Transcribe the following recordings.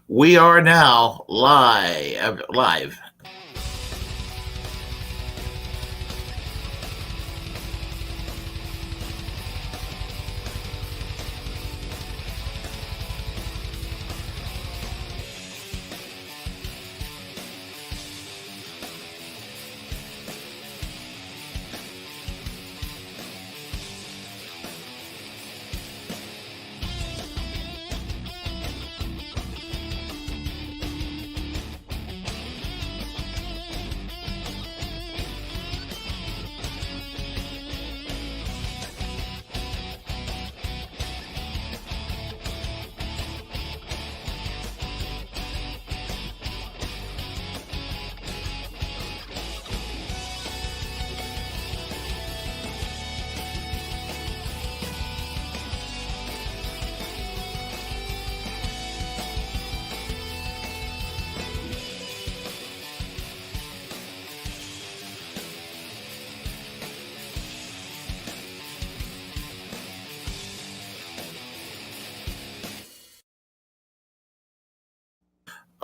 We are now live.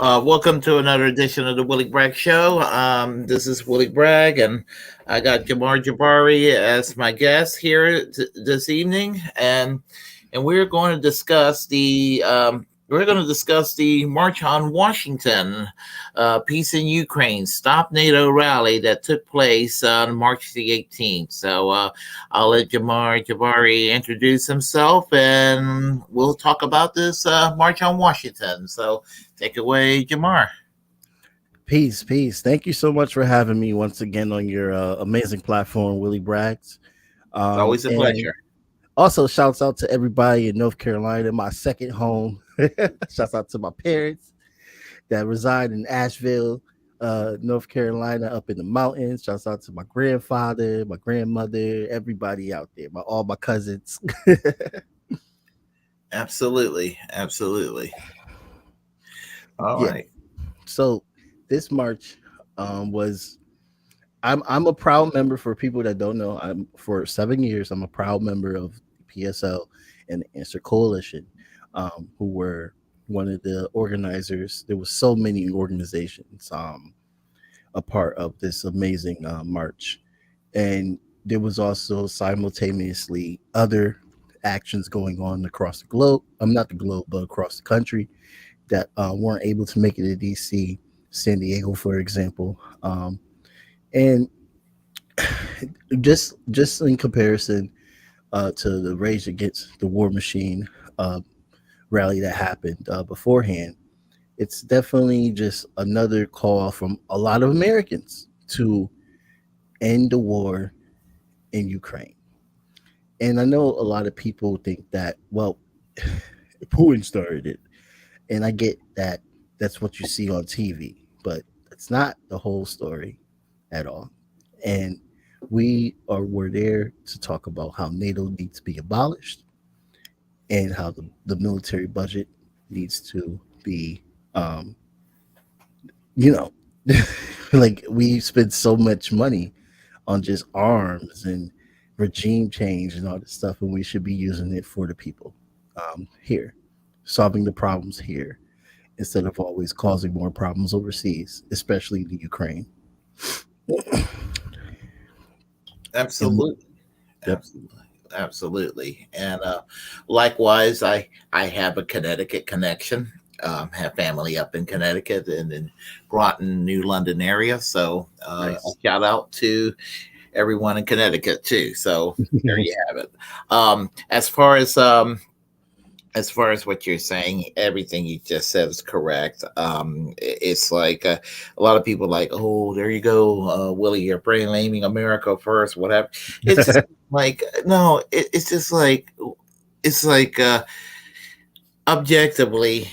Welcome to another edition of the Willie Bragg Show. This is Willie Bragg, and I got Jamarr Jabari as my guest here this evening, and we're going to discuss the March on Washington, Peace in Ukraine, Stop NATO rally that took place on March the 18th. So I'll let Jamarr Jabari introduce himself, and we'll talk about this March on Washington. So take it away, Jamarr. Peace, peace. Thank you so much for having me once again on your amazing platform, Willie Braggs. It's always a pleasure. Also, shouts out to everybody in North Carolina, my second home. Shouts out to my parents that reside in Asheville, North Carolina, up in the mountains. Shouts out to my grandfather, my grandmother, everybody out there, all my cousins. Absolutely. All right. So this March was. I'm a proud member. For people that don't know, for 7 years I'm a proud member of PSL and the Answer Coalition, who were one of the organizers. There was so many organizations a part of this amazing march, and there was also simultaneously other actions going on across the globe. Not the globe, but across the country that weren't able to make it to DC, San Diego, for example. And just in comparison to the Rage Against the War Machine rally that happened beforehand, it's definitely just another call from a lot of Americans to end the war in Ukraine. And I know a lot of people think that, well, Putin started it. And I get that that's what you see on TV, but it's not the whole story at all. And we're there to talk about how NATO needs to be abolished and how the military budget needs to be you know like we spend so much money on just arms and regime change and all this stuff, and we should be using it for the people here, solving the problems here instead of always causing more problems overseas, especially the Ukraine. Absolutely. Yep. Absolutely. And likewise, I have a Connecticut connection. Have family up in Connecticut and in Groton, New London area. So Nice. a shout out to everyone in Connecticut too. So there you have it. As far as what you're saying, everything you just said is correct. It's like a lot of people like, oh, there you go, Willie, you're blaming America first, whatever. It's just like, no, it's like objectively,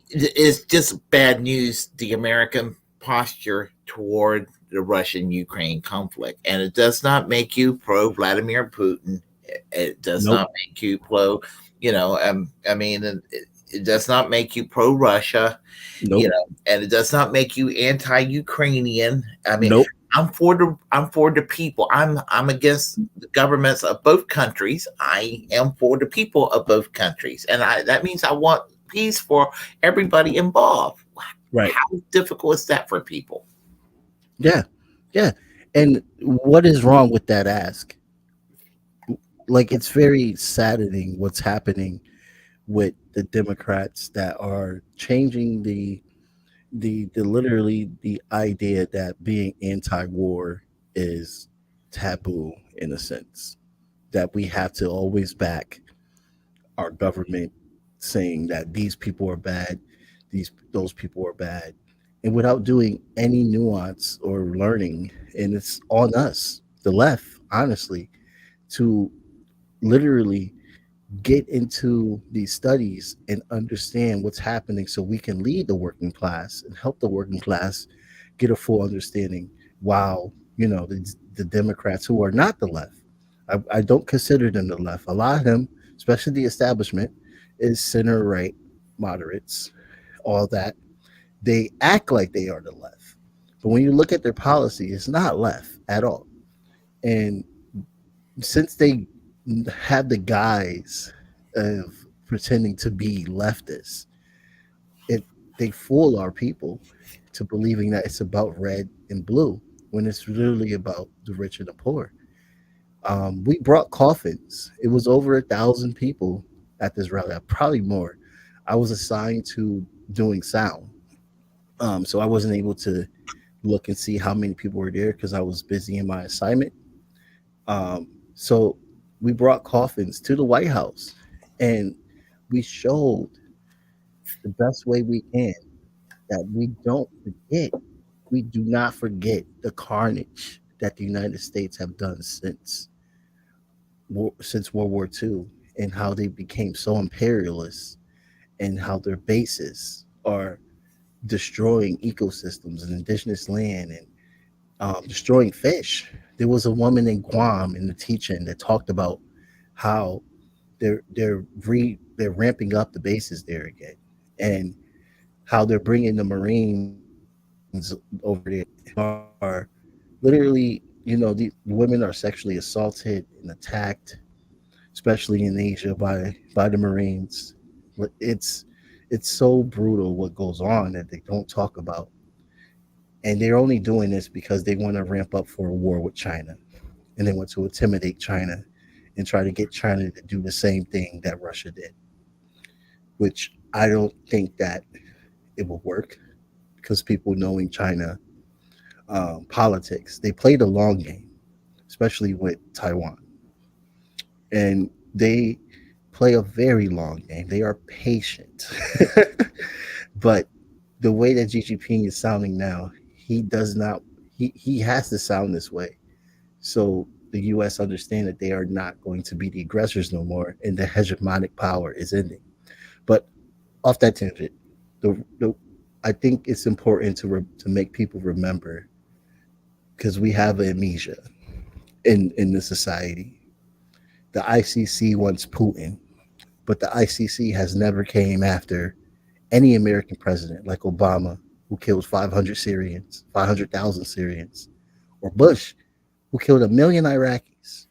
it's just bad news. The American posture toward the Russian-Ukraine conflict, and it does not make you pro Vladimir Putin. It does Nope. not make you pro. I mean, it does not make you pro Russia. Nope. And it does not make you anti-Ukrainian. I mean, Nope. I'm for the people. I'm against the governments of both countries. I am for the people of both countries, and that means I want peace for everybody involved. Right. How difficult is that for people? Yeah. Yeah. And what is wrong with that ask? Like, it's very saddening what's happening with the Democrats that are changing the literally the idea that being anti-war is taboo, in a sense, that we have to always back our government saying that these people are bad, those people are bad, and without doing any nuance or learning. And it's on us, the left, honestly, to literally get into these studies and understand what's happening so we can lead the working class and help the working class get a full understanding. While, the Democrats, who are not the left, I don't consider them the left. A lot of them, especially the establishment, is center right moderates, all that. They act like they are the left. But when you look at their policy, it's not left at all. And since they have the guise of pretending to be leftists, it they fool our people to believing that it's about red and blue when it's literally about the rich and the poor. We brought coffins. It was over 1,000 people at this rally, probably more. I was assigned to doing sound, so I wasn't able to look and see how many people were there because I was busy in my assignment. So we brought coffins to the White House, and we showed the best way we can that we don't forget. We do not forget the carnage that the United States have done since World War II, and how they became so imperialist, and how their bases are destroying ecosystems and indigenous land, and destroying fish. There was a woman in Guam in the teaching that talked about how they're ramping up the bases there again, and how they're bringing the Marines over there are literally, the women are sexually assaulted and attacked, especially in Asia, by the Marines. It's it's so brutal what goes on that they don't talk about, and they're only doing this because they want to ramp up for a war with China, and they want to intimidate China and try to get China to do the same thing that Russia did, which I don't think that it will work, because people knowing China politics, they play the long game, especially with Taiwan, and they play a very long game. They are patient, but the way that Xi Jinping is sounding now, he does not. He has to sound this way, so the U.S. understand that they are not going to be the aggressors no more, and the hegemonic power is ending. But off that tangent, the I think it's important to make people remember, because we have amnesia in the society. The ICC wants Putin, but the ICC has never came after any American president, like Obama, who killed 500,000 Syrians, or Bush, who killed 1 million Iraqis.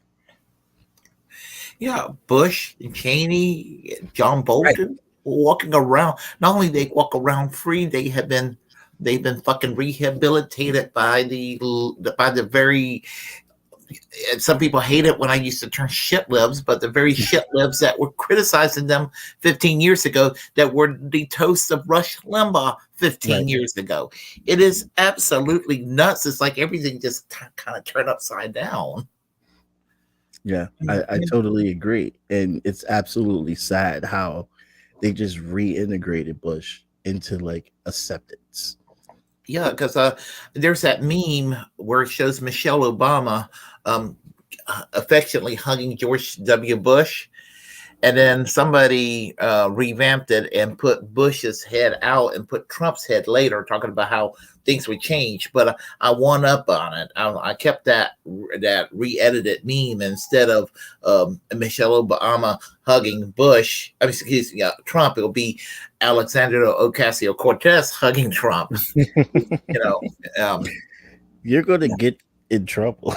Yeah, Bush and Cheney, John Right, Bolton walking around. Not only they walk around free, they've been fucking rehabilitated by the very. And some people hate it when I used to turn shit libs, but the very shit libs that were criticizing them 15 years ago, that were the toast of Rush Limbaugh 15 right. years ago. It is absolutely nuts. It's like everything just kind of turned upside down. Yeah, I totally agree. And it's absolutely sad how they just reintegrated Bush into like acceptance. Yeah, because there's that meme where it shows Michelle Obama um, affectionately hugging George W. Bush, and then somebody revamped it and put Bush's head out and put Trump's head later, talking about how things would change. But I won up on it. I kept that re-edited meme instead of Michelle Obama hugging Bush. I mean, excuse me, Trump. It'll be Alexandria Ocasio Cortez hugging Trump. You know, um, You're going to get in trouble.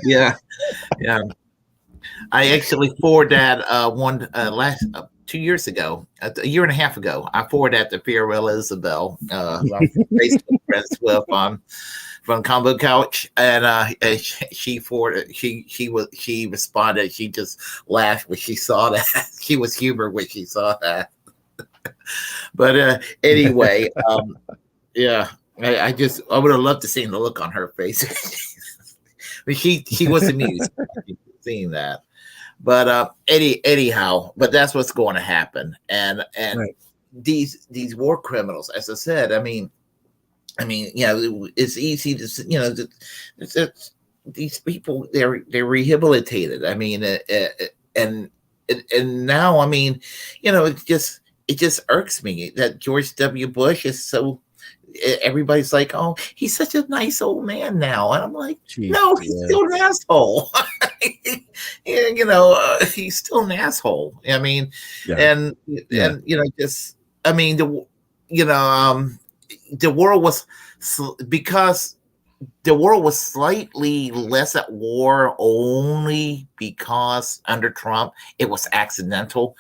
yeah, yeah. I actually forwarded that one last 2 years ago, a year and a half ago. I forwarded that to Farewell Isabel, who I'm Facebook friends with from Combo Couch, and she forwarded. She responded. She just laughed when she saw that. She was humored when she saw that. But anyway, yeah, I would have loved to see the look on her face. But she was amused seeing that. But anyhow, but that's what's going to happen. And Right. these war criminals, as I said, I mean, it's easy to, these people, they're rehabilitated. I mean, and now, I mean, it just irks me that George W. Bush is so. Everybody's like, "Oh, he's such a nice old man now," and I'm like, Jeez, "No, he's yeah. still an asshole." He's still an asshole. I mean, Yeah. and just I mean, the world was because the world was slightly less at war only because under Trump it was accidental.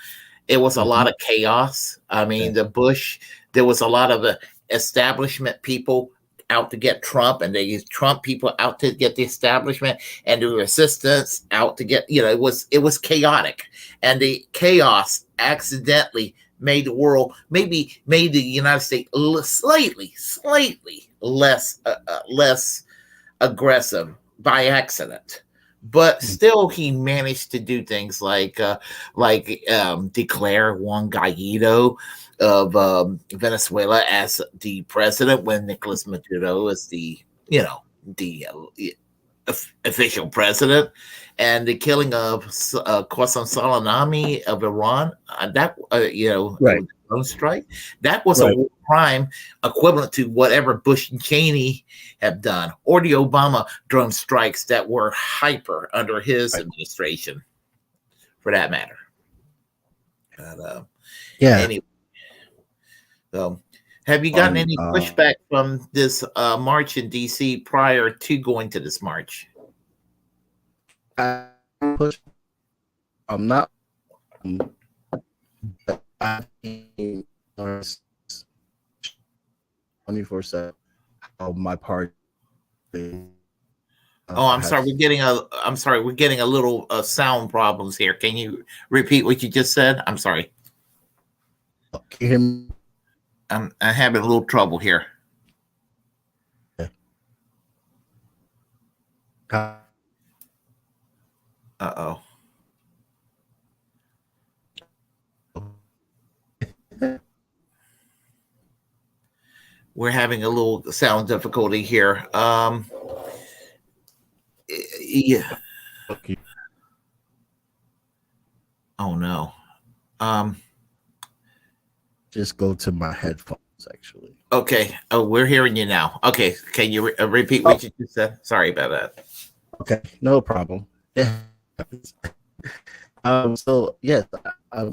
It was a lot of chaos. I mean, the Bush, there was a lot of establishment people out to get Trump, and they used Trump people out to get the establishment, and the resistance out to get, it was chaotic, and the chaos accidentally made the world, maybe made the United States slightly less aggressive by accident. But still, he managed to do things like declare Juan Guaido of Venezuela as the president when Nicolas Maduro is the official president, and the killing of Qasem Soleimani of Iran. Right. Drone strike. That was a war crime equivalent to whatever Bush and Cheney have done, or the Obama drone strikes that were hyper under his administration, for that matter. But, Anyway, so have you gotten any pushback from this march in D.C. prior to going to this march? I'm not. I 24/7 how my party. I'm sorry. We're getting a little sound problems here. Can you repeat what you just said? I'm sorry. Can you hear me? I'm having a little trouble here. Uh-oh. We're having a little sound difficulty here. Yeah. Okay. Oh no. Just go to my headphones, actually. Okay. Oh, we're hearing you now. Okay. Can you repeat what you just said? Sorry about that. Okay, no problem. Yeah. So yes,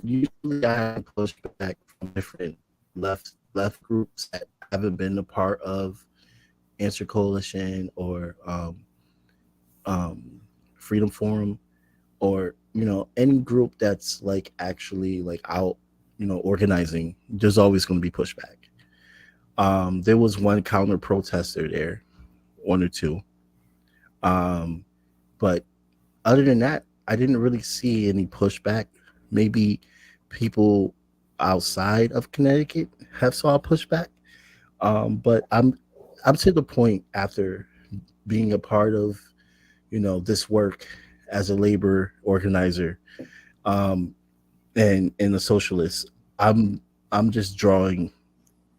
usually I have pushback from different left groups that haven't been a part of Answer Coalition or Freedom Forum, or any group that's like actually like out organizing. There's always going to be pushback. There was one counter protester there, one or two, but other than that, I didn't really see any pushback. Maybe people outside of Connecticut have saw pushback, but I'm to the point after being a part of this work as a labor organizer, and a socialist. I'm just drawing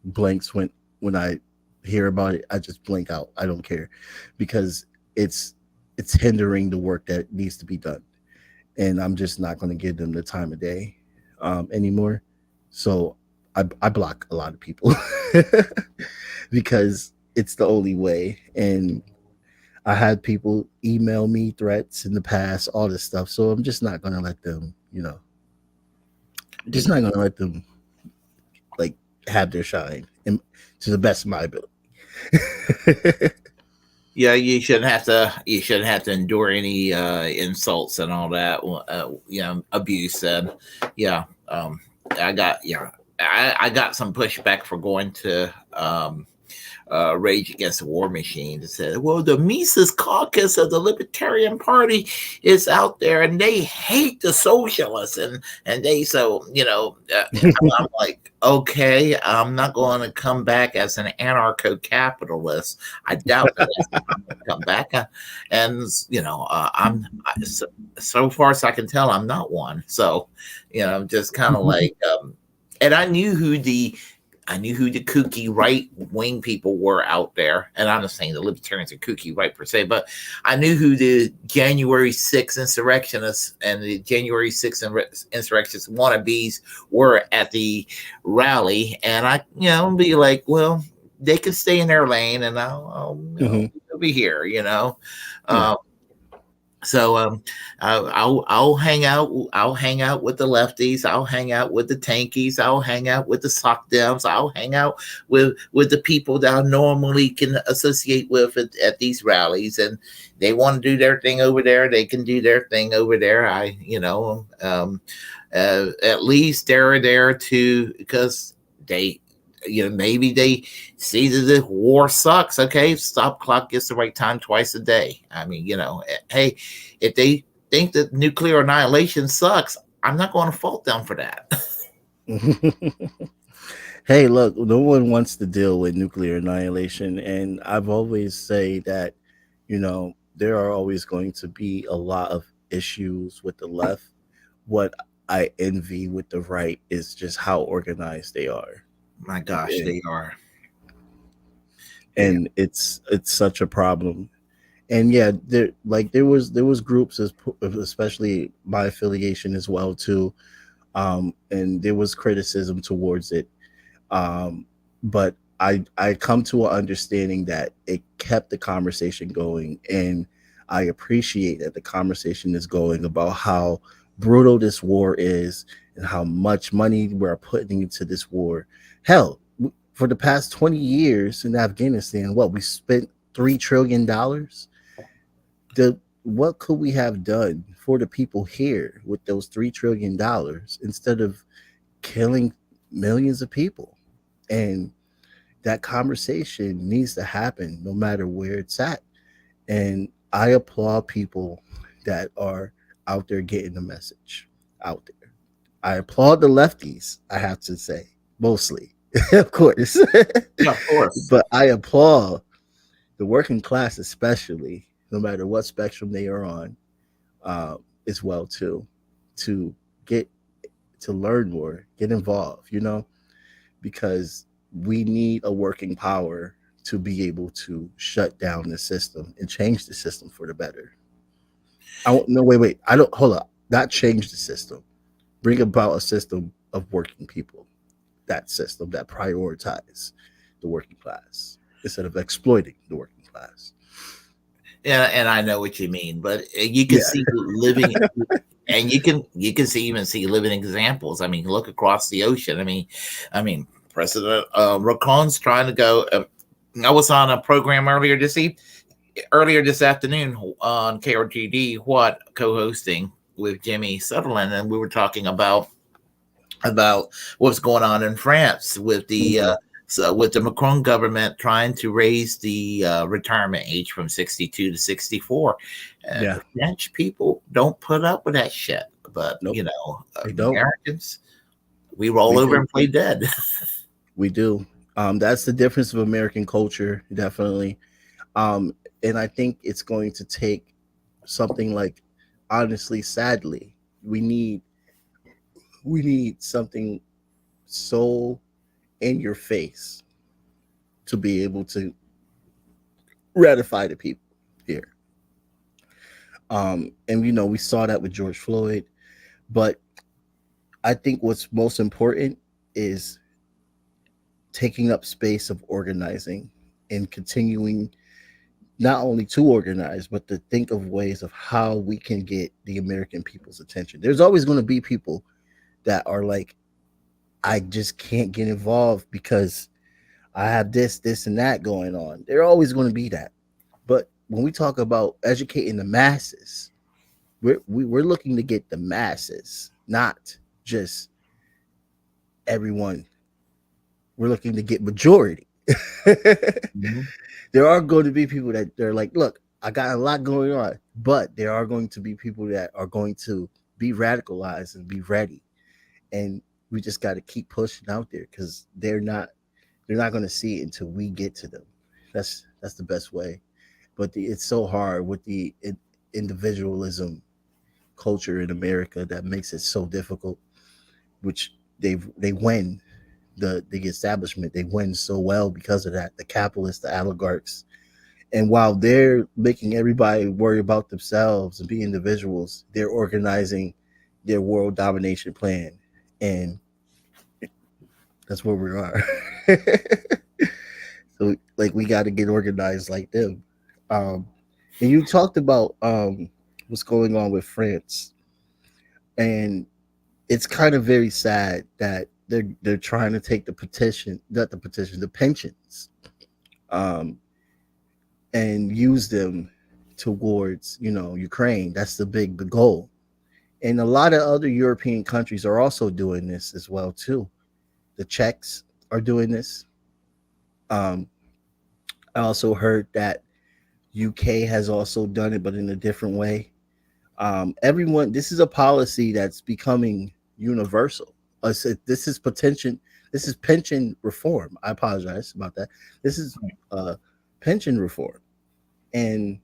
blanks when I hear about it. I just blank out. I don't care, because it's hindering the work that needs to be done, and I'm just not going to give them the time of day anymore. So I block a lot of people because it's the only way. And I had people email me threats in the past, all this stuff. So I'm just not going to let them, just not going to let them like have their shine to the best of my ability. Yeah, you shouldn't have to endure any insults and all that, abuse. And yeah, um, I got I got some pushback for going to Rage Against the War Machine that said, well, the Mises caucus of the Libertarian Party is out there and they hate the socialists. And they, so, I'm like, okay, I'm not going to come back as an anarcho capitalist. I doubt that I'm going to come back. And, so far as I can tell, I'm not one. So, I'm just kind of like, and I knew who the kooky right wing people were out there. And I'm not saying the libertarians are kooky right per se, but I knew who the January 6th insurrectionists and the January 6th insurrectionist wannabes were at the rally. And be like, well, they can stay in their lane and I'll be here, Yeah. So I'll hang out. I'll hang out with the lefties. I'll hang out with the tankies. I'll hang out with the sock dems. I'll hang out with the people that I normally can associate with at these rallies. And they want to do their thing over there. They can do their thing over there. At least they're there to because they. Maybe they see that the war sucks. Okay, stop clock gets the right time twice a day. I mean, hey, if they think that nuclear annihilation sucks, I'm not going to fault them for that. Hey, look, no one wants to deal with nuclear annihilation, and I've always say that, there are always going to be a lot of issues with the left. What I envy with the right is just how organized they are. My gosh, And, they are. and it's such a problem. And yeah, there was groups especially my affiliation as well too. And there was criticism towards it. But I come to an understanding that it kept the conversation going, and I appreciate that the conversation is going about how brutal this war is and how much money we're putting into this war. Hell, for the past 20 years in Afghanistan, what we spent $3 trillion. What could we have done for the people here with those $3 trillion instead of killing millions of people? And that conversation needs to happen no matter where it's at. And I applaud people that are out there getting the message out there. I applaud the lefties, I have to say, mostly, of course. Yeah, of course. But I applaud the working class, especially, no matter what spectrum they are on, as well too, to get to learn more, get involved, because we need a working power to be able to shut down the system and change the system for the better. I won't, no, wait. I don't hold up. Not change the system. Bring about a system of working people. That system that prioritize the working class instead of exploiting the working class. Yeah, and I know what you mean, but you can see living, and you can see living examples. I mean, look across the ocean. I mean, President Macron's trying to go. I was on a program earlier this afternoon on KRTD, co-hosting with Jimmy Sutherland, and we were talking about what's going on in France with the Macron government trying to raise the retirement age from 62 to 64. And the French people don't put up with that shit. But, Nope. They don't. Americans, we roll over and play dead. We do. That's the difference of American culture, definitely. And I think it's going to take something like, honestly, sadly, we need something so in your face to be able to ratify the people here. And we saw that with George Floyd, but I think what's most important is taking up space of organizing and continuing not only to organize, but to think of ways of how we can get the American people's attention. There's always going to be people that are like, I just can't get involved because I have this, and that going on. They're always going to be that. But when we talk about educating the masses, we're looking to get the masses, not just everyone. We're looking to get majority. Mhm. There are going to be people that they're like, look, I got a lot going on, but there are going to be people that are going to be radicalized and be ready. And we just got to keep pushing out there because they're not going to see it until we get to them. That's the best way. But it's so hard with the individualism culture in America that makes it so difficult. Which they win the establishment. They win so well because of that. The capitalists, the oligarchs, and while they're making everybody worry about themselves and be individuals, they're organizing their world domination plan, and that's where we are. So, like, we got to get organized like them. Um, and you talked about what's going on with France, and it's kind of very sad that they're trying to take the petition, not the petition, the pensions, um, and use them towards Ukraine. That's the goal, and a lot of other European countries are also doing this as well too. The Czechs are doing this. Um, I also heard that UK has also done it, but in a different way. Everyone, this is a policy that's becoming universal. This is potential. This is pension reform. I apologize about that. This is pension reform, and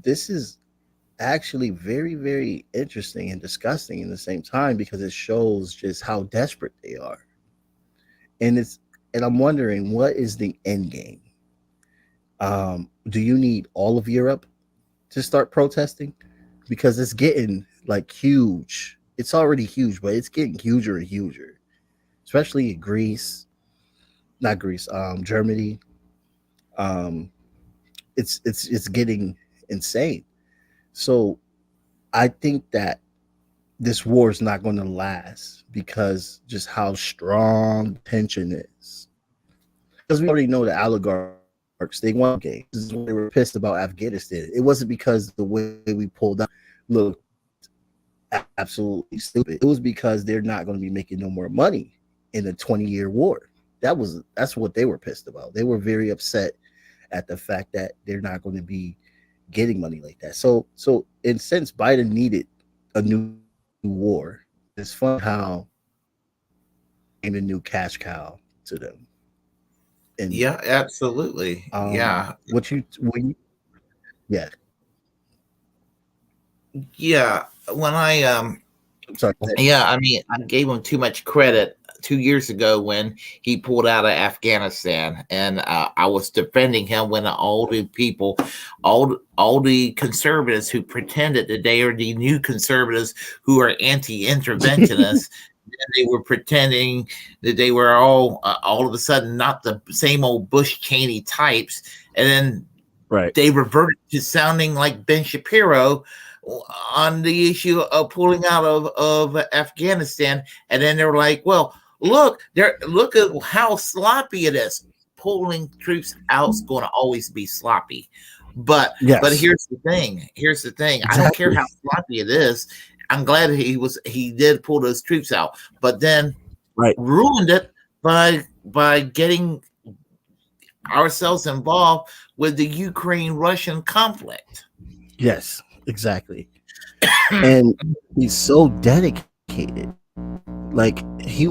this is actually very, very interesting and disgusting in the same time because it shows just how desperate they are. And I'm wondering what is the end game. Do you need all of Europe to start protesting? Because it's getting like huge. It's already huge, but it's getting huger and huger, especially in Greece, not Greece, Germany. Um, it's getting insane. So I think that this war is not going to last because just how strong tension is. Because we already know the oligarchs, they won the game. This is why they were pissed about Afghanistan. It wasn't because the way we pulled out looked absolutely stupid. It was because they're not going to be making no more money in a 20-year war. That's what they were pissed about. They were very upset at the fact that they're not going to be getting money like that. So in sense, Biden needed a new war. It's funny how became a new cash cow to them. And Yeah, absolutely. Yeah. what you when yeah, Yeah. When I I'm sorry. Go ahead. Yeah, I mean, I gave him too much credit 2 years ago when he pulled out of Afghanistan, and I was defending him when all the people, all the conservatives who pretended that they are the new conservatives who are anti-interventionists, and they were pretending that they were all of a sudden not the same old Bush Cheney types, and then Right. they reverted to sounding like Ben Shapiro on the issue of pulling out of Afghanistan, and then they're like, "Well, look at how sloppy it is. Pulling troops out is going to always be sloppy." But Yes. here's the thing. Here's the thing. I don't care Exactly. how sloppy it is. I'm glad he did pull those troops out, but then Right. ruined it by getting ourselves involved with the Ukraine Russian conflict. Yes. Exactly. And he's so dedicated. Like he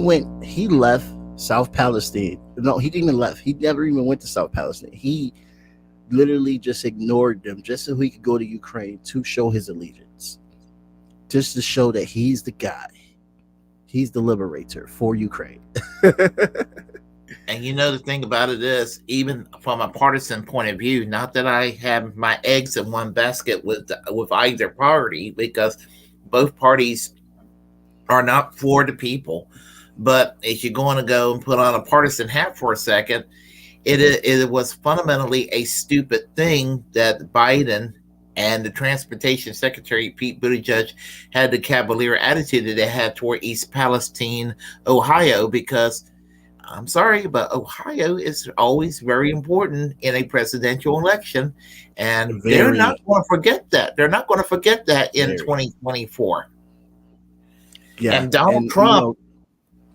left South Palestine. No, he didn't even left. He never even went to South Palestine. He literally just ignored them just so he could go to Ukraine to show his allegiance, just to show that he's the guy. He's the liberator for Ukraine. And the thing about it is, even from a partisan point of view, not that I have my eggs in one basket with either party, because both parties are not for the people. But if you're going to go and put on a partisan hat for a second, it was fundamentally a stupid thing that Biden and the Transportation Secretary Pete Buttigieg had the cavalier attitude that they had toward East Palestine, Ohio, because I'm sorry, but Ohio is always very important in a presidential election, and they're not Very, going to forget that. They're not going to forget that in very. 2024. Yeah. And Donald And Trump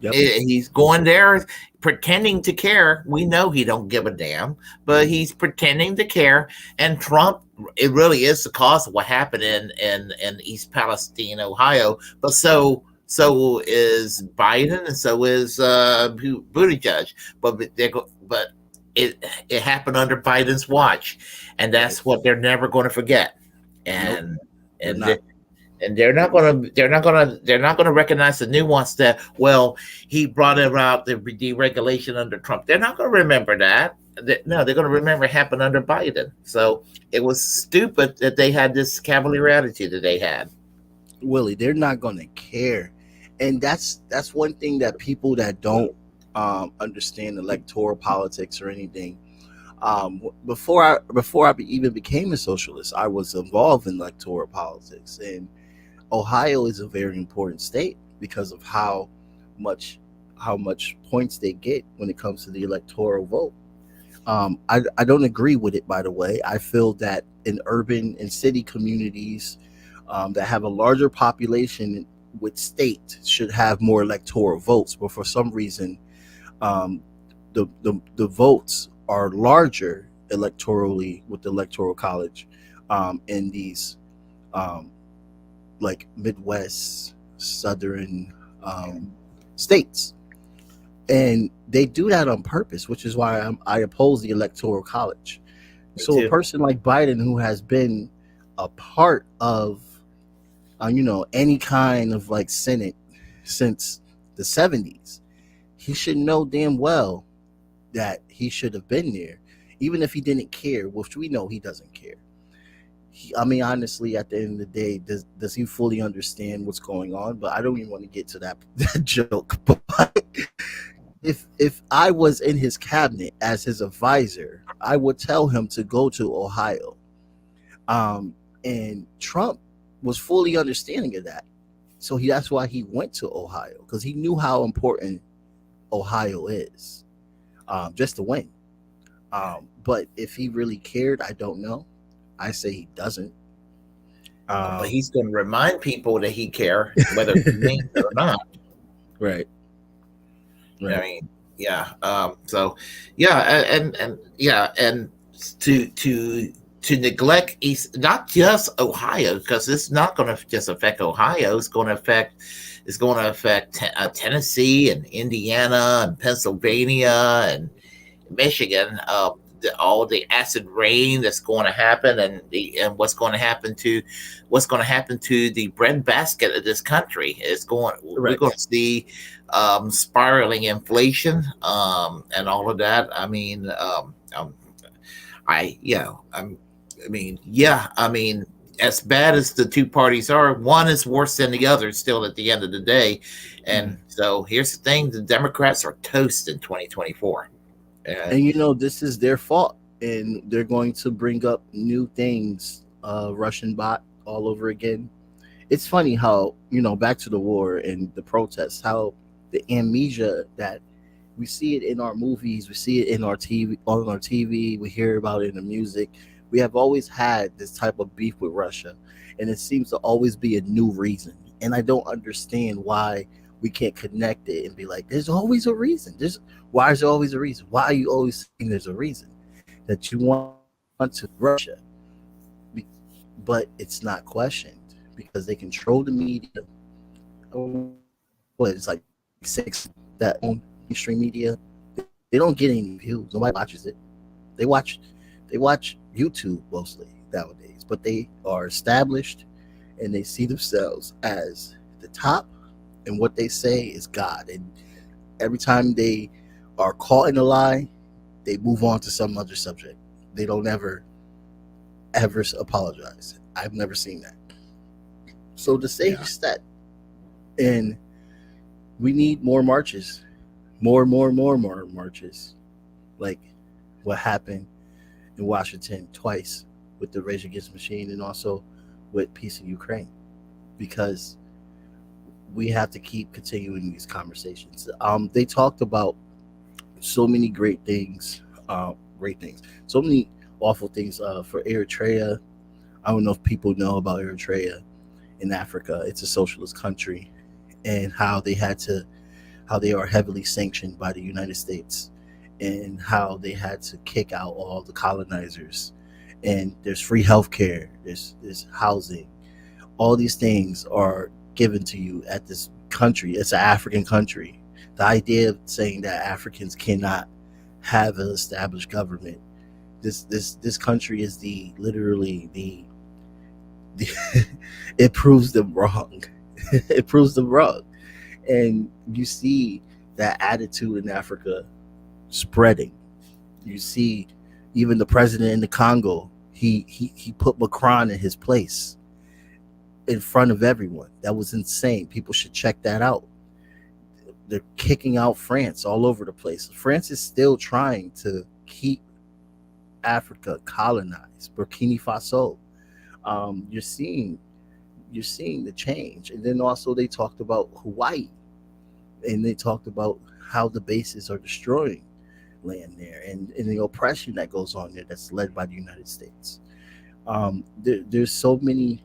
Yep. He's going there pretending to care. We know he don't give a damn, but he's pretending to care. And Trump, it really is the cause of what happened in East Palestine, Ohio. But so is Biden, and so is Buttigieg. But it happened under Biden's watch, and that's what they're never going to forget. Nope. And They're and not. and they're not gonna recognize the nuance that, well, he brought about the deregulation under Trump. They're not gonna remember that. No, they're gonna remember it happened under Biden. So it was stupid that they had this cavalier attitude that they had. Willie, they're not going to care. And that's one thing that people that don't understand electoral politics or anything. Before I even became a socialist, I was involved in electoral politics, and Ohio is a very important state because of much how much points they get when it comes to the electoral vote. I don't agree with it, by the way. I feel that in urban and city communities that have a larger population with state should have more electoral votes, but for some reason, um, the votes are larger electorally with the electoral college in these um, like Midwest, Southern states, and they do that on purpose, which is why I oppose the electoral college. Me So a too. person like Biden, who has been a part of any kind of like Senate since the 70s, he should know damn well that he should have been there, even if he didn't care, which we know he doesn't care. I mean, honestly, at the end of the day, does he fully understand what's going on? But I don't even want to get to that joke. But if I was in his cabinet as his advisor, I would tell him to go to Ohio. And Trump was fully understanding of that, so that's why he went to Ohio, because he knew how important Ohio is, just to win. But if he really cared, I don't know. I say he doesn't. But Um, he's going to remind people that he care, whether he means it or not. right, I right, mean, yeah. So, yeah, and yeah, and to neglect East, not just Ohio, because it's not going to just affect Ohio. It's going to affect Tennessee and Indiana and Pennsylvania and Michigan. All the acid rain that's going to happen, and what's going to happen to the breadbasket of this country. We're going correct. to see spiraling inflation, and all of that. I mean, I yeah, I mean, yeah, I mean, as bad as the two parties are, one is worse than the other. Still, at the end of the day, and Mm. so here's the thing: the Democrats are toast in 2024. And And this is their fault, and they're going to bring up new things, Russian bot all over again. It's funny how back to the war and the protests, how the amnesia that we see it in our movies, we see it in our TV, on our TV, we hear about it in the music. We have always had this type of beef with Russia, and it seems to always be a new reason. And I don't understand why we can't connect it and be like, there's always a reason. Why is there always a reason? Why are you always saying there's a reason that you want to Russia? But it's not questioned because they control the media. What it's like six that own mainstream media. They don't get any views. Nobody watches it. They watch YouTube mostly nowadays, but they are established and they see themselves as the top, and what they say is God. And every time they are caught in a lie, they move on to some other subject. They don't ever apologize. I've never seen that. So the stage yeah, is set, and we need more marches, more marches, like what happened in Washington twice with the Rage Against the Machine, and also with peace in Ukraine, because we have to keep continuing these conversations. They talked about so many great things, so many awful things for Eritrea. I don't know if people know about Eritrea in Africa. It's a socialist country, and how they had to how they are heavily sanctioned by the United States, and how they had to kick out all the colonizers. And there's free healthcare, there's housing. All these things are given to you at this country. It's an African country. The idea of saying that Africans cannot have an established government, this country is the literally the it proves them wrong. It proves them wrong. And you see that attitude in Africa spreading. You see even the president in the Congo, he put Macron in his place in front of everyone. That was insane. People should check that out. They're kicking out France all over the place. France is still trying to keep Africa colonized. Burkina Faso. You're seeing the change. And then also they talked about Hawaii, and they talked about how the bases are destroying land there, and the oppression that goes on there that's led by the United States. There's so many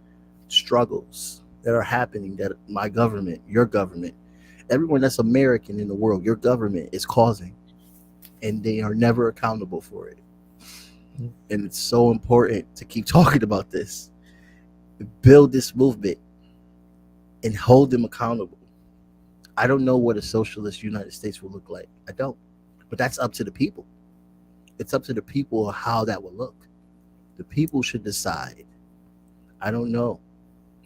struggles that are happening that my government, your government, everyone that's American in the world, your government is causing, and they are never accountable for it. And it's so important to keep talking about this, build this movement, and hold them accountable. I don't know what a socialist United States will look like. I don't. But that's up to the people. It's up to the people how that will look. The people should decide. I don't know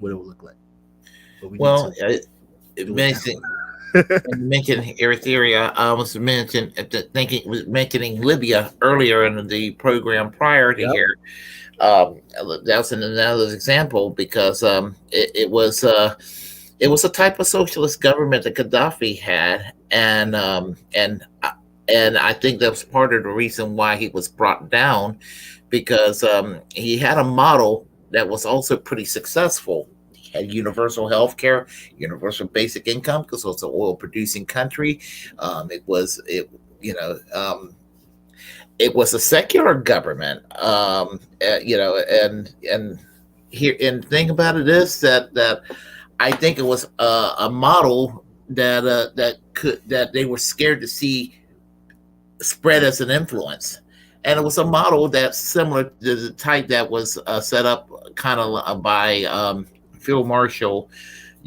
what it will look like. But we Well, need to it do makes it it. now. You mentioned Eritrea. I was mentioning Libya earlier in the program prior to Yep. here. That's another example because it was a type of socialist government that Gaddafi had, and I think that was part of the reason why he was brought down, because he had a model that was also pretty successful. He had universal health care, universal basic income, because it was an oil producing country. It was it you know it was a secular government. And here, and thing about it is that I think it was a model that they were scared to see spread as an influence. And it was a model that's similar to the type that was set up kind of by Field Marshal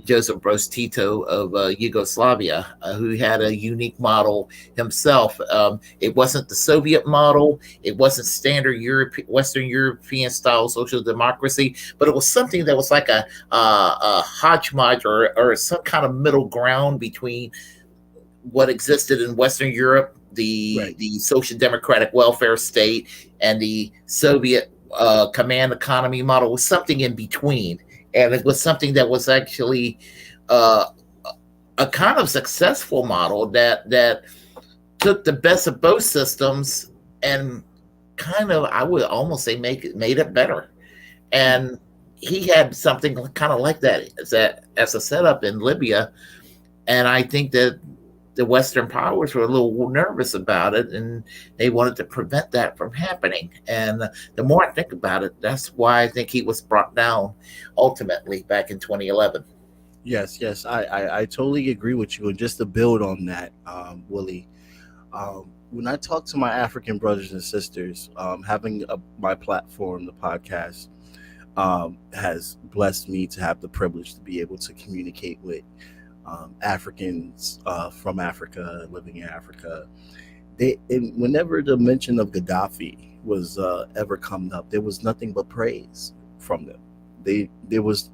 Joseph Broz Tito of Yugoslavia, who had a unique model himself. It wasn't the Soviet model, it wasn't standard Western European style social democracy, but it was something that was like a hodgepodge, or some kind of middle ground between what existed in Western Europe, Right. the social democratic welfare state, and the Soviet command economy model. Was something in between, and it was something that was actually uh, a kind of successful model that took the best of both systems and kind of, I would almost say, made it better. And he had something kind of like that as a setup in Libya, and I think that the Western powers were a little nervous about it, and they wanted to prevent that from happening. And the more I think about it, that's why I think he was brought down ultimately back in 2011. Yes. I totally agree with you. And just to build on that, Willie, when I talk to my African brothers and sisters, having my platform, the podcast, has blessed me to have the privilege to be able to communicate with Africans from Africa, living in Africa. And whenever the mention of Gaddafi was ever coming up, there was nothing but praise from them.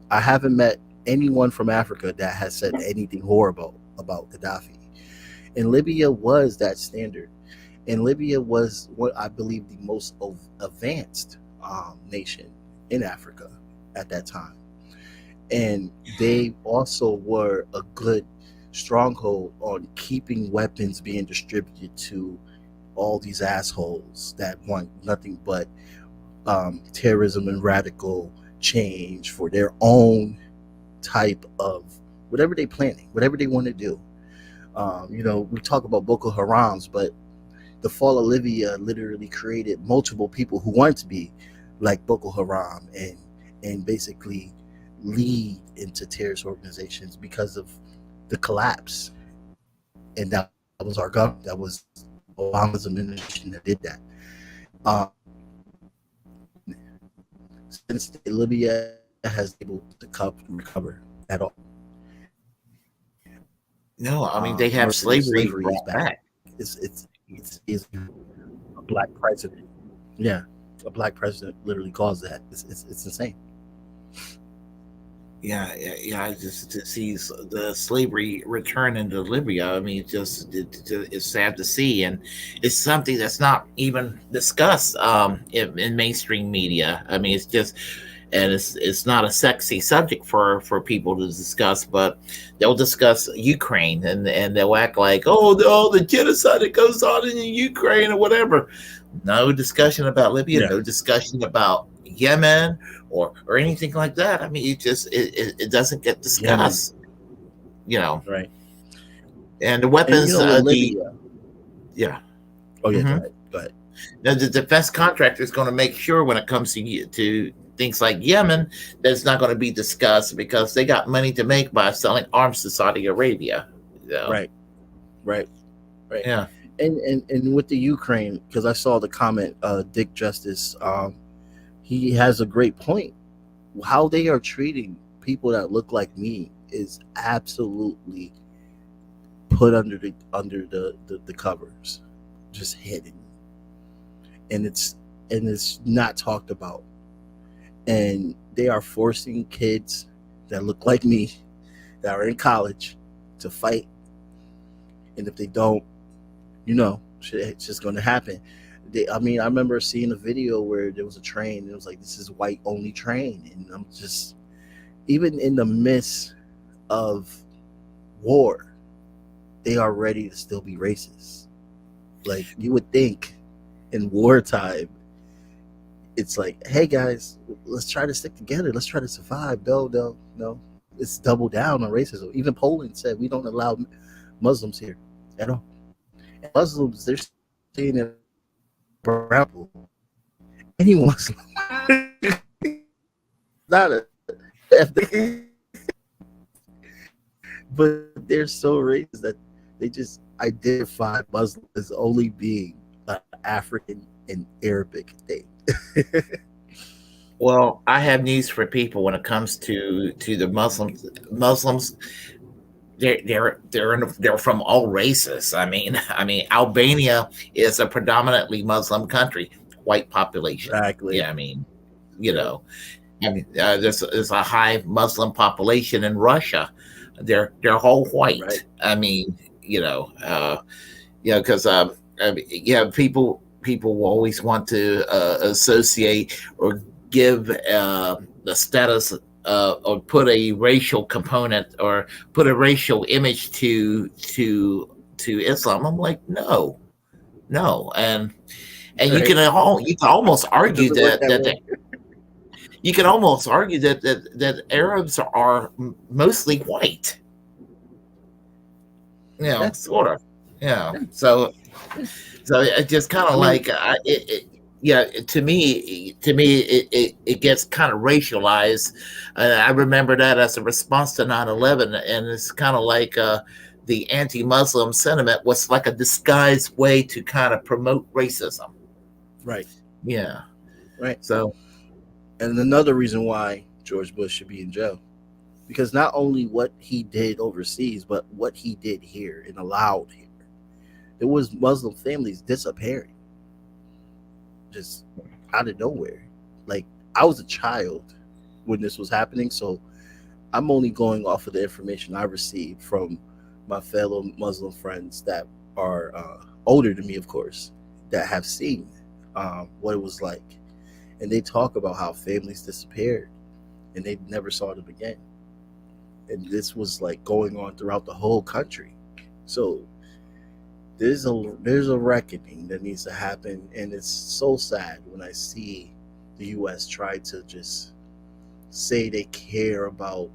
I haven't met anyone from Africa that has said anything horrible about Gaddafi. And Libya was that standard. And Libya was what I believe the most advanced nation in Africa at that time. And they also were a good stronghold on keeping weapons being distributed to all these assholes that want nothing but terrorism and radical change for their own type of whatever they planning, whatever they want to do. We talk about Boko Harams, but the fall of Libya literally created multiple people who wanted to be like Boko Haram and basically lead into terrorist organizations because of the collapse. and that was our government. That was Obama's administration that did that. Since Libya has been able to recover at all. No, I mean they have Mercenary slavery slavery is brought back. back. It's a black president. Yeah, a black president literally caused that. It's insane. Yeah. I just to see the slavery return into Libya. I mean, it's sad to see, and it's something that's not even discussed in mainstream media. I mean, it's just, and it's not a sexy subject for people to discuss, but they'll discuss Ukraine and they'll act like, oh, the genocide that goes on in Ukraine or whatever. No discussion about Libya, Yeah, no discussion about Yemen or anything like that. I mean, it doesn't get Yemen, discussed, you know. right? And the And weapons, with the Libya. yeah. Oh yeah, go hmm ahead. Go ahead. Now, the defense contractor is going to make sure when it comes to things like Yemen that it's not going to be discussed because they got money to make by selling arms to Saudi Arabia. So, Right, right, right. yeah. And with the Ukraine, because I saw the comment, Dick Justice, he has a great point. How they are treating people that look like me is absolutely put under the covers, just hidden, and it's not talked about. And they are forcing kids that look like me, that are in college, to fight. And if they don't, it's just going to happen. I mean, I remember seeing a video where there was a train. And it was like, this is white only train, and I'm just, even in the midst of war, they are ready to still be racist. Like, you would think in wartime, it's like, hey guys, let's try to stick together. Let's try to survive. No. It's double down on racism. Even Poland said we don't allow Muslims here at all. And Muslims, they're saying in brown people, any Muslim, not a, but they're so racist that they just identify Muslim as only being an African and Arabic thing. Well, I have news for people when it comes to the Muslims. Muslims, they're from all races. I mean, Albania is a predominantly Muslim country, white population. Exactly. Yeah, I mean, you Yeah. know, there's a high Muslim population in Russia. They're all white. Right. I mean, because people will always want to associate or give the status or put a racial component or put a racial image to Islam. I'm like, no, and Right. you can almost It argue doesn't work that that way. you can almost argue that Arabs are mostly white. Yeah. Sort of. Yeah. Yeah. Yeah. So it just kind I of mean, like yeah. To me, it gets kind of racialized. I remember that as a response to 9/11, and it's kind of like the anti-Muslim sentiment was like a disguised way to kind of promote racism. right. Yeah. Right. So And another reason why George Bush should be in jail, because not only what he did overseas, but what he did here and allowed here. There was Muslim families disappearing, just out of nowhere. Like, I was a child when this was happening, so I'm only going off of the information I received from my fellow Muslim friends that are older than me, of course, that have seen what it was like. And they talk about how families disappeared and they never saw them again. And this was like going on throughout the whole country. So there's a reckoning that needs to happen, and it's so sad when I see the U.S. try to just say they care about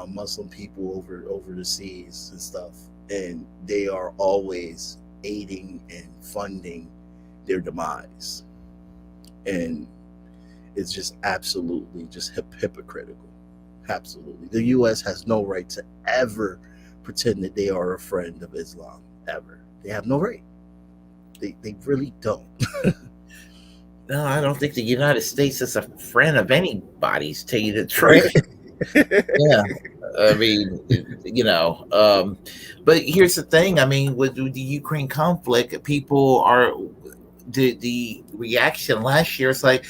Muslim people over the seas and stuff, and they are always aiding and funding their demise. And it's just absolutely just hypocritical. Absolutely, the U.S. has no right to ever pretend that they are a friend of Islam ever. They have no right. They really don't. No, I don't think the United States is a friend of anybody's, to tell you the Right? truth. Yeah. I mean, but here's the thing. I mean, with the Ukraine conflict, people are the reaction last year is like,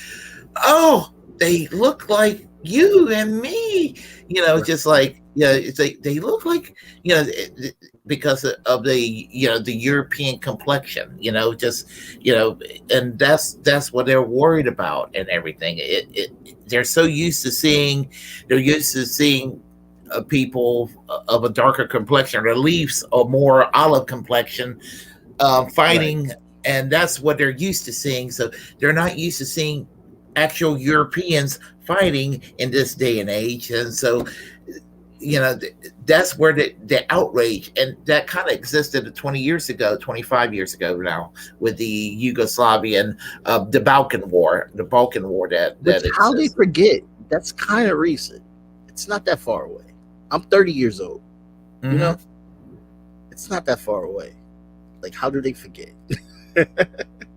oh, they look like you and me. Right. Just like, it's like they look like, because of the European complexion. Just and that's what they're worried about and everything. They're so used to seeing, people of a darker complexion, or leaves a more olive complexion, Right. fighting, and that's what they're used to seeing. So they're not used to seeing actual Europeans fighting in this day and age, and so that's where the outrage, and that kind of existed 20 years ago, 25 years ago now, with the Yugoslavian, the Balkan War Which that how they exists. forget? That's kind of recent. It's not that far away. I'm 30 years old. You Hmm. know, it's not that far away. Like, how do they forget?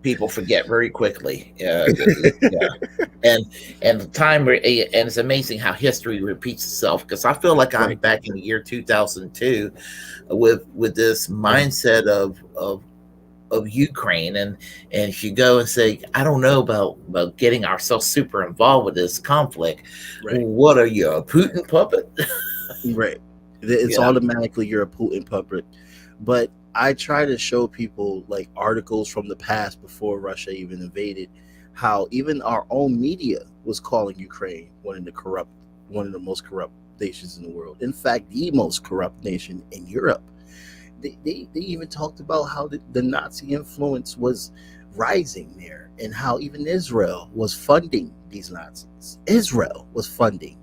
People forget very quickly. Yeah, and the time, and it's amazing how history repeats itself, because I feel like I'm Right. back in the year 2002, with this Right. mindset of Ukraine, and you go and say, I don't know about getting ourselves super involved with this conflict. Right. What are you, a Putin puppet? Right. It's you know automatically you're a Putin puppet. But I try to show people like articles from the past before Russia even invaded, how even our own media was calling Ukraine one of the most corrupt nations in the world. In fact, the most corrupt nation in Europe. They even talked about how the Nazi influence was rising there, and how even Israel was funding these Nazis. Israel was funding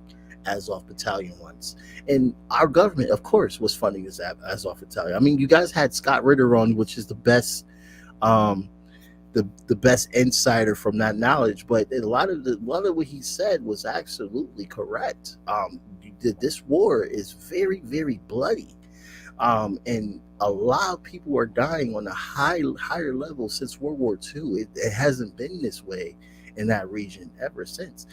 Azov Battalion once, and our government, of course, was funding this Azov Battalion. I mean, you guys had Scott Ritter on, which is the best, um, the best insider from that knowledge. But a lot of what he said was absolutely correct. This war is very, very bloody, and a lot of people are dying on a higher level since World War II. It hasn't been this way in that region ever since.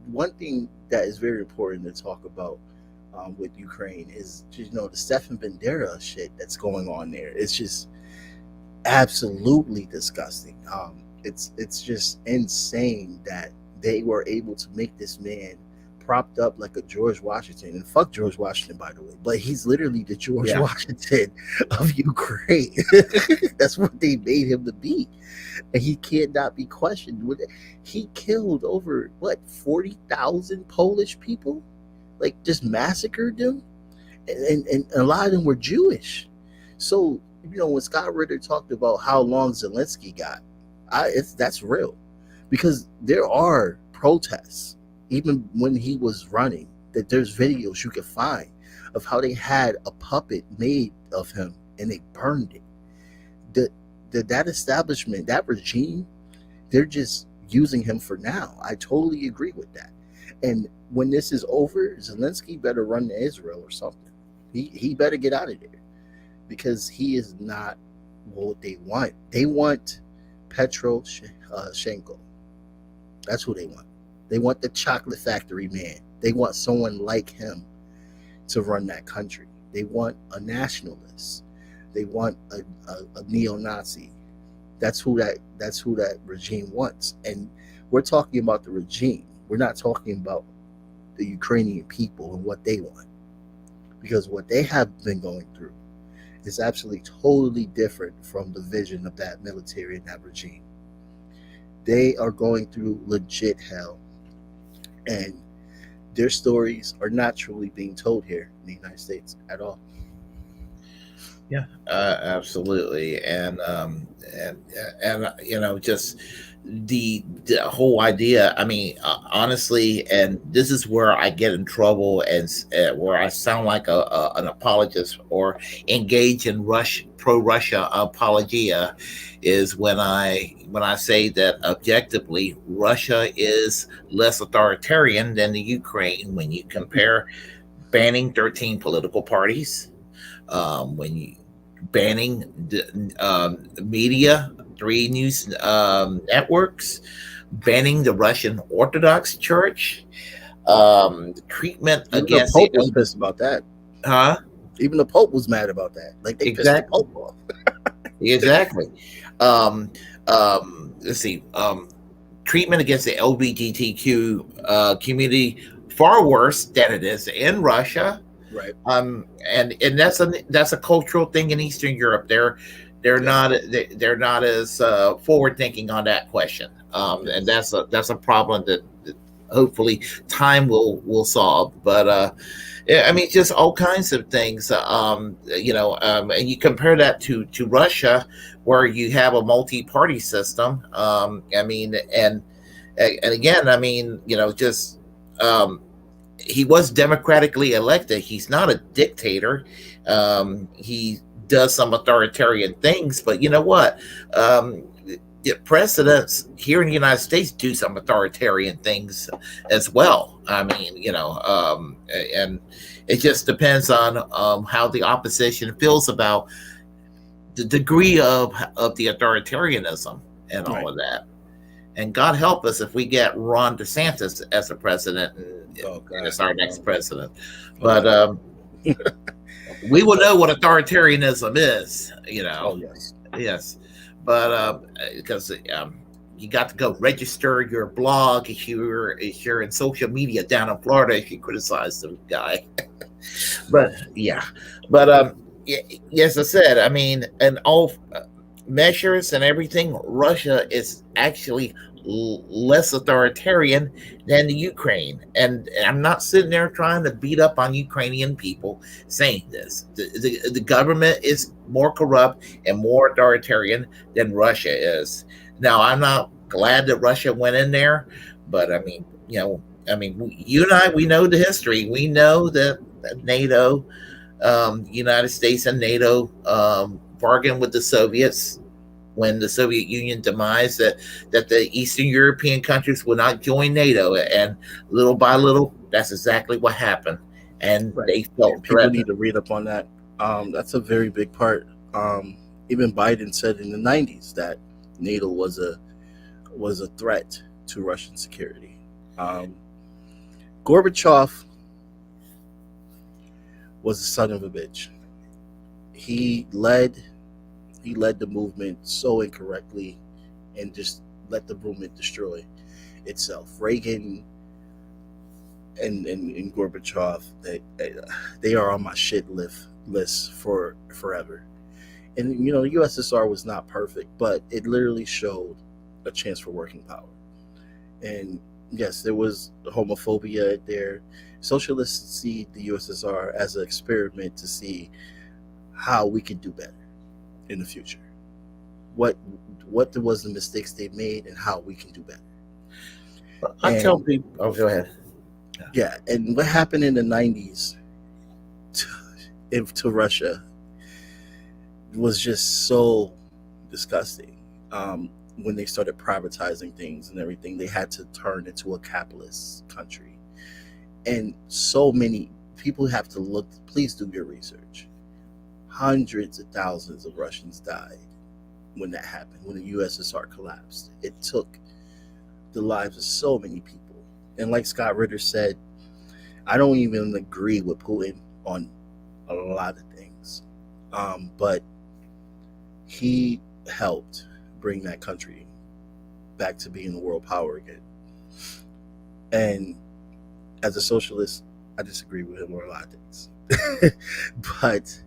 One thing that is very important to talk about, with Ukraine, is just, the Stefan Bandera shit that's going on there. It's just absolutely disgusting. It's just insane that they were able to make this man propped up like a George Washington. And fuck George Washington, by the way, but he's literally the George Yeah. Washington of Ukraine. That's what they made him to be, and he cannot be questioned. He killed over 40,000 Polish people, like just massacred them, and a lot of them were Jewish. So when Scott Ritter talked about how long Zelensky got, that's real, because there are protests even when he was running. That there's videos you can find of how they had a puppet made of him and they burned it. That establishment, that regime, they're just using him for now. I totally agree with that. And when this is over, Zelensky better run to Israel or something. He better get out of there, because he is not what they want. They want Shenko. That's who they want. They want the chocolate factory man. They want someone like him to run that country. They want a nationalist. They want a neo-Nazi. That's who that regime wants. And we're talking about the regime. We're not talking about the Ukrainian people and what they want, because what they have been going through is absolutely totally different from the vision of that military and that regime. They are going through legit hell, and their stories are not truly being told here in the United States at all. Yeah, absolutely, and just the whole idea. I mean, honestly, and this is where I get in trouble, and where I sound like an apologist, or engage in pro Russia apologia, is when I say that objectively Russia is less authoritarian than the Ukraine when you compare banning 13 political parties, When you banning the media, three news networks, banning the Russian Orthodox Church, treatment Even the against the Pope was pissed about that. huh? Even the Pope was mad about that. Like they pissed the Exactly, Pope off. exactly. Um, let's see. Treatment against the LGBTQ community far worse than it is in Russia. Right. And that's a cultural thing in Eastern Europe. They're Yeah. not they're not as forward thinking on that question. And Yes. that's a problem that hopefully time will solve. But yeah, I mean, just all kinds of things. And you compare that to Russia, where you have a multi-party system. I mean, and again, I mean, just um, he was democratically elected. He's not a dictator. He does some authoritarian things, but you know what? The presidents here in the United States do some authoritarian things as well. I mean, and it just depends on how the opposition feels about the degree of the authoritarianism and all Right. of that. And God help us if we get Ron DeSantis as a president Oh and God. as our next president. Oh But God. we will know what authoritarianism is, you know. Oh yes. Yes. But because you got to go register your blog if you're in social media down in Florida if you criticize the guy. But yeah, but yes, I said, I mean, and all measures and everything, Russia is actually less authoritarian than the Ukraine. And I'm not sitting there trying to beat up on Ukrainian people saying this. The government is more corrupt and more authoritarian than Russia is. Now, I'm not glad that Russia went in there, but I mean, you and I, we know the history. We know that NATO, United States and NATO bargained with the Soviets when the Soviet Union demised that the Eastern European countries would not join NATO, and little by little, that's exactly what happened, and Right. they And felt people threatened. need to read up on that. That's a very big part. Even Biden said in the '90s that NATO was a threat to Russian security. Um, Gorbachev was a son of a bitch. He led he led the movement so incorrectly and just let the movement destroy itself. Reagan and Gorbachev, they are on my shit list for forever. And the USSR was not perfect, but it literally showed a chance for working power. And yes, there was homophobia there. Socialists see the USSR as an experiment to see how we could do better in the future. What what was the mistakes they made and how we can do better. I tell And people, oh, go ahead. yeah, and what happened in the '90s to Russia was just so disgusting. When they started privatizing things and everything, they had to turn into a capitalist country. And so many people have to look, please do your research. Hundreds of thousands of Russians died when that happened, when the USSR collapsed. It took the lives of so many people. And like Scott Ritter said, I don't even agree with Putin on a lot of things. But he helped bring that country back to being a world power again. And as a socialist, I disagree with him on a lot of things. But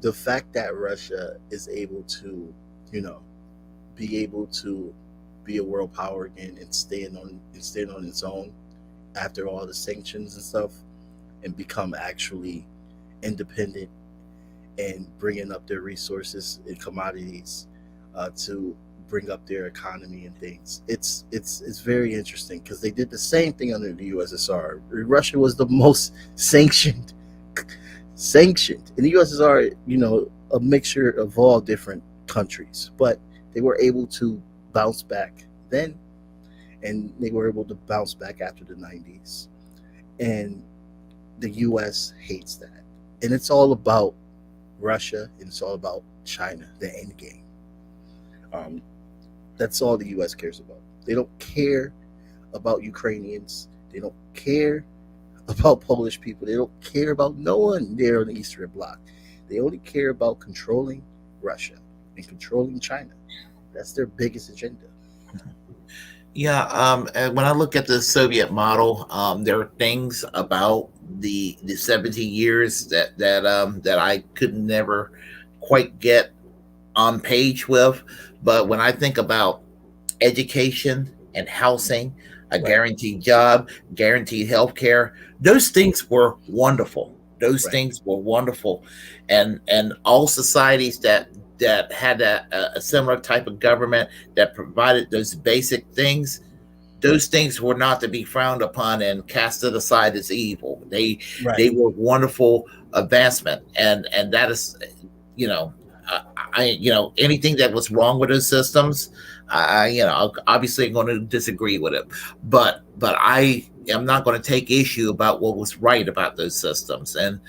the fact that Russia is able to, you know, be able to be a world power again and stand on its own after all the sanctions and stuff, and become actually independent and bringing up their resources and commodities to bring up their economy and things. It's very interesting because they did the same thing under the USSR. Russia was the most sanctioned in the USSR. A mixture of all different countries, but they were able to bounce back then, and they were able to bounce back after the '90s. And the U.S. hates that. And it's all about Russia and it's all about China, the end game. Um, that's all the U.S. cares about. They don't care about Ukrainians. They don't care about Polish people. They don't care about no one there on the Eastern Bloc. They only care about controlling Russia and controlling China. That's their biggest agenda. Yeah, and when I look at the Soviet model, there are things about the 70 years that I could never quite get on page with. But when I think about education and housing, a Right, guaranteed job, guaranteed health care, those things were wonderful. Those right, things were wonderful, and all societies that had a similar type of government that provided those basic things, those things were not to be frowned upon and casted aside as evil. They right. were wonderful advancement, and that is, you know, anything that was wrong with those systems, obviously I'm going to disagree with it, but I am not going to take issue about what was right about those systems, and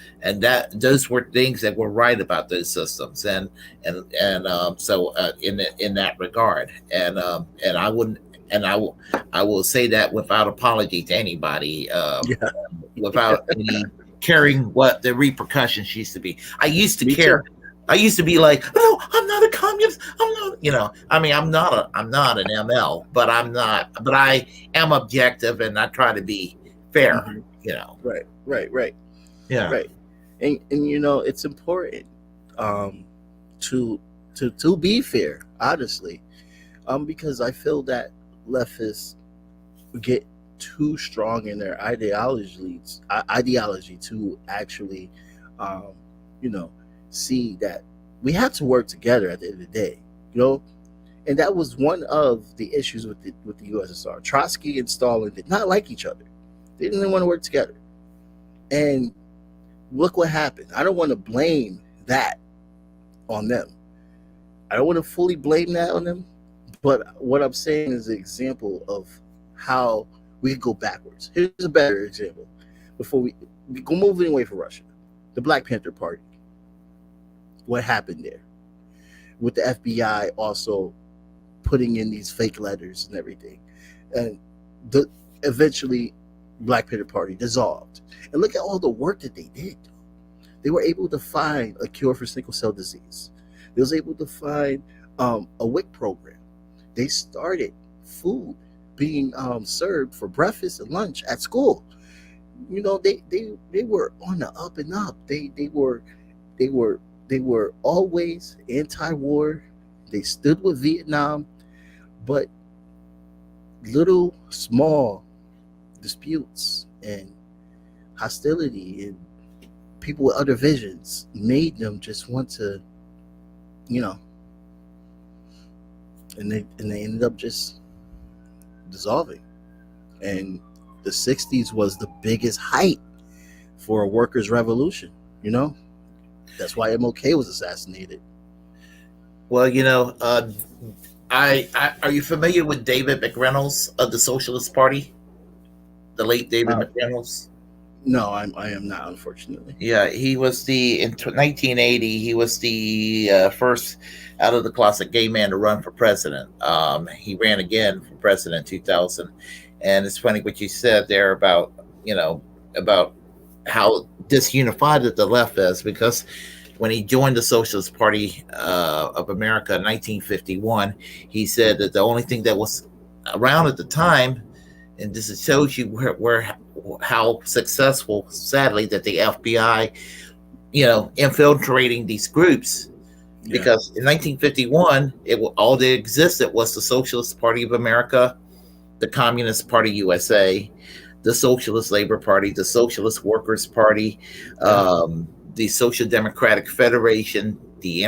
that those were things that were right about those systems, and in that regard, and I wouldn't. And I will say that without apology to anybody, Yeah, without any caring what the repercussions used to be. I used to me care. too. I used to be like, no, I'm not a communist. I'm not, I mean, I'm not an ML, but but I am objective and I try to be fair, Hmm. you know. Right, right, right, Yeah. right. And it's important um, to to be fair, honestly, because I feel that leftists get too strong in their ideology to actually, um, you know, see that we have to work together at the end of the day. You know, and that was one of the issues with the USSR. Trotsky and Stalin did not like each other. They didn't want to work together. And look what happened. I don't want to blame that on them. I don't want to fully blame that on them. But what I'm saying is an example of how we could go backwards. Here's a better example. Before we go moving away from Russia, the Black Panther Party. What happened there? With the FBI also putting in these fake letters and everything. And eventually Black Panther Party dissolved. And look at all the work that they did. They were able to find a cure for sickle cell disease. They was able to find a WIC program. They started food being served for breakfast and lunch at school. You know, they were on the up and up. They were they were always anti-war. They stood with Vietnam, but little small disputes and hostility and people with other visions made them just want to, you know, and they ended up just dissolving. And the 60s was the biggest height for a workers' revolution, you know? That's why MLK was assassinated. Well, I are you familiar with David McReynolds of the Socialist Party? The late David Uh, McReynolds. no, I am not, unfortunately. Yeah, he was in 1980. He was the first out of the closet gay man to run for president. He ran again for president in 2000, and it's funny what you said there about about how disunified that the left is, because when he joined the Socialist Party of America in 1951, he said that the only thing that was around at the time, and this shows you where how successful, sadly, that the FBI, infiltrating these groups, Yeah. because in 1951, all that existed was the Socialist Party of America, the Communist Party USA, the Socialist Labor Party, the Socialist Workers Party, Yeah. the Social Democratic Federation, the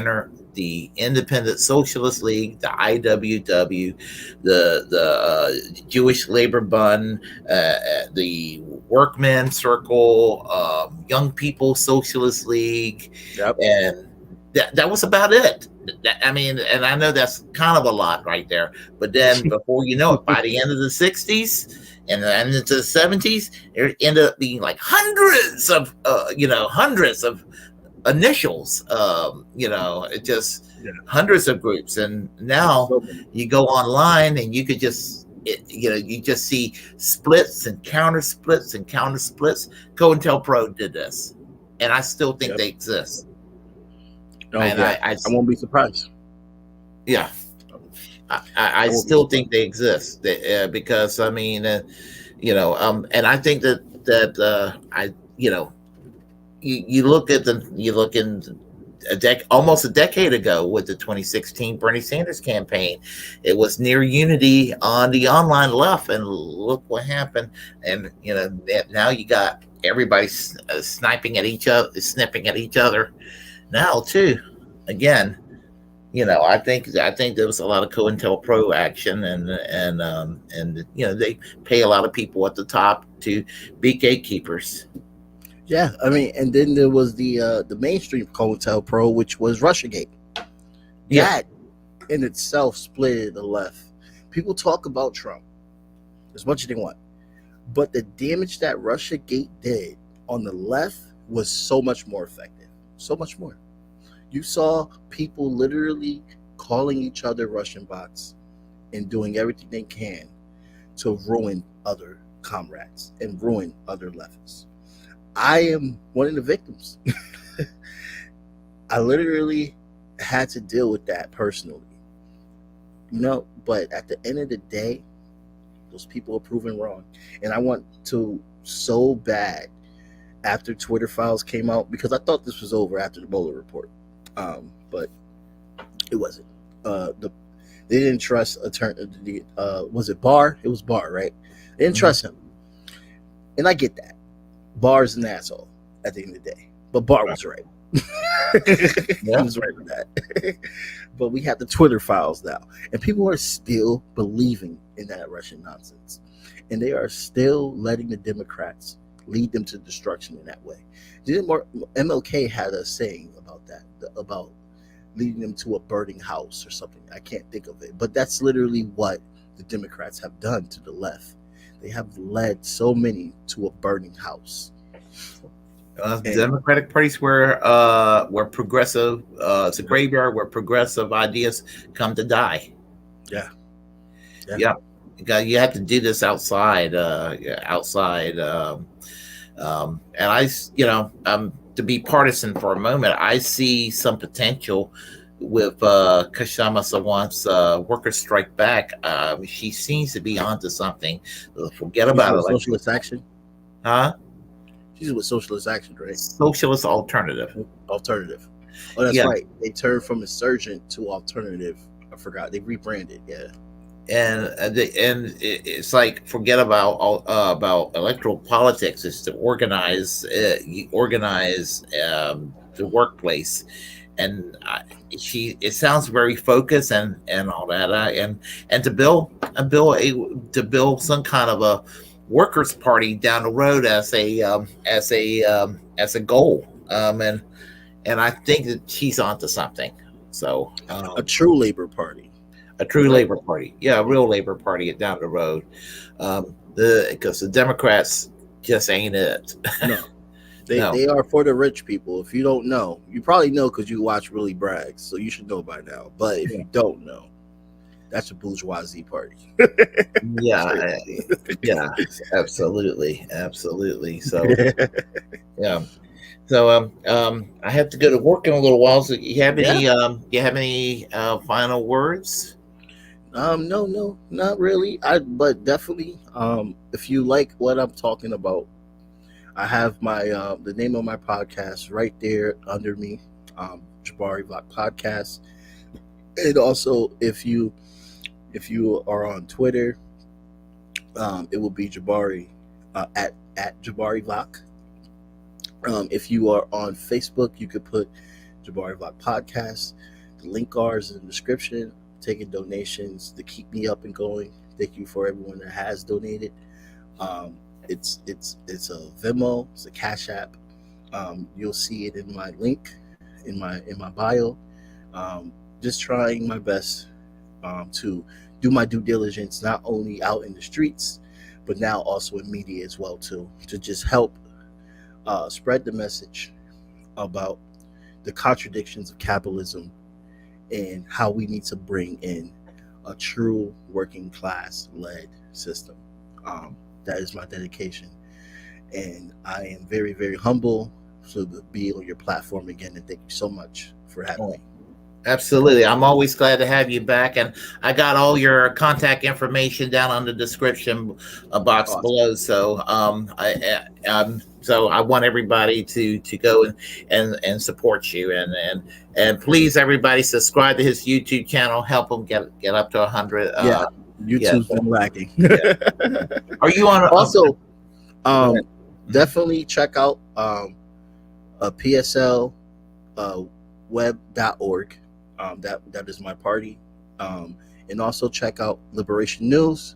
Independent Socialist League, the IWW, the Jewish Labor Bund, the Workmen Circle, Young People Socialist League, Yep. and that was about it. I mean, and I know that's kind of a lot right there, but then before you know it, by the end of the 60s, and into the 70s, there ended up being like hundreds of initials. It just Yeah. hundreds of groups, and now you go online and you could just. You just see splits and counter splits and counter splits. COINTELPRO did this, and I still think they exist. Oh, and yeah. I won't be surprised. Yeah, I still think they exist because I mean, and I think that you look in almost a decade ago with the 2016 Bernie Sanders campaign, it was near unity on the online left, and look what happened. And now you got everybody snipping at each other now too. Again, I think there was a lot of COINTELPRO action, and they pay a lot of people at the top to be gatekeepers. Yeah, I mean, and then there was the mainstream COINTELPRO, which was Russiagate. That in itself split the left. People talk about Trump as much as they want, but the damage that Russiagate did on the left was so much more effective. So much more. You saw people literally calling each other Russian bots and doing everything they can to ruin other comrades and ruin other leftists. I am one of the victims. I literally had to deal with that personally. But at the end of the day, those people are proven wrong. And I want to so bad after Twitter files came out, because I thought this was over after the Mueller report. But it wasn't. They didn't trust attorney. Was it Barr? It was Barr, right? They didn't trust him. And I get that. Barr's an asshole at the end of the day, but Barr was right. He was right with that. But we have the Twitter files now, and people are still believing in that Russian nonsense, and they are still letting the Democrats lead them to destruction in that way. MLK had a saying about that, about leading them to a burning house or something. I can't think of it, but that's literally what the Democrats have done to the left. They have led so many to a burning house. The Democratic parties were progressive. It's a graveyard where progressive ideas come to die. Yeah. You have to do this outside. And to be partisan for a moment, I see some potential with Kshama Sawant's Workers Strike Back. She seems to be onto something. Forget about it. Socialist Action? Huh? She's with Socialist Action, right? Socialist Alternative. Oh, that's right. They turned from Insurgent to Alternative. I forgot. They rebranded. Yeah. And it's like, forget about electoral politics. It's to organize the workplace. And it sounds very focused and all that, and to build some kind of a workers' party down the road as a goal, and I think that she's onto something. So a true labor party, a real labor party down the road, because the Democrats just ain't it. No. They are for the rich people. If you don't know, you probably know because you watch Really Brags, so you should know by now. But if you don't know, that's a bourgeoisie party. yeah, absolutely. So, So, I have to go to work in a little while. So, you have any final words? No, not really. But definitely, if you like what I'm talking about, I have my the name of my podcast right there under me, Jabari Podcast. And also, if you are on Twitter, it will be Jabari at Jabari Vlog. If you are on Facebook, you could put Jabari Vlog Podcast. The link is in the description. Taking donations to keep me up and going. Thank you for everyone that has donated. It's a Venmo, it's a Cash App. You'll see it in my link in my bio. Just trying my best to do my due diligence, not only out in the streets, but now also in media as well too, to just help spread the message about the contradictions of capitalism and how we need to bring in a true working class led system. That is my dedication, and I am very, very humble to be on your platform again. And thank you so much for having me. Absolutely. I'm always glad to have you back. And I got all your contact information down on the description box below. So so I want everybody to go and support you. And please, everybody, subscribe to his YouTube channel. Help him get up to 100. YouTube's been lacking. Are you on? Also, definitely check out PSL web.org. That is my party, and also check out Liberation News.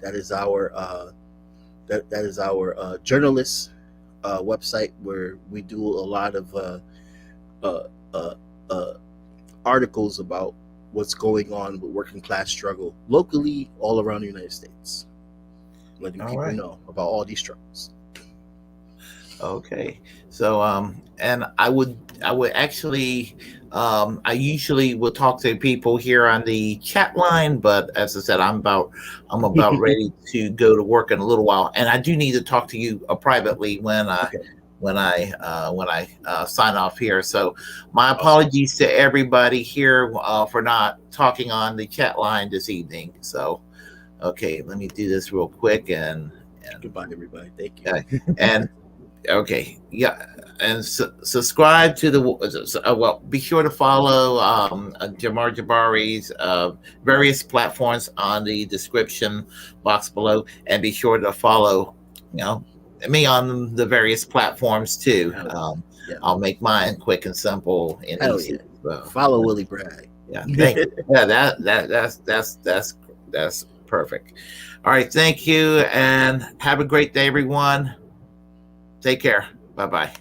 That is our journalist website, where we do a lot of articles about what's going on with working class struggle locally all around the United States, letting people know about all these struggles. Okay, so and I would actually I usually will talk to people here on the chat line, but as I said, I'm about ready to go to work in a little while, and I do need to talk to you privately when I sign off here. So my apologies to everybody here for not talking on the chat line this evening. So okay, let me do this real quick and goodbye, everybody. Thank you. And okay, yeah, and subscribe to the be sure to follow Jamarr Jabari's various platforms on the description box below, and be sure to follow me on the various platforms too. I'll make mine quick and simple and easy. Yeah. Follow Willie Bragg. Yeah, thank you. Yeah, that's perfect. All right, thank you, and have a great day, everyone. Take care. Bye-bye.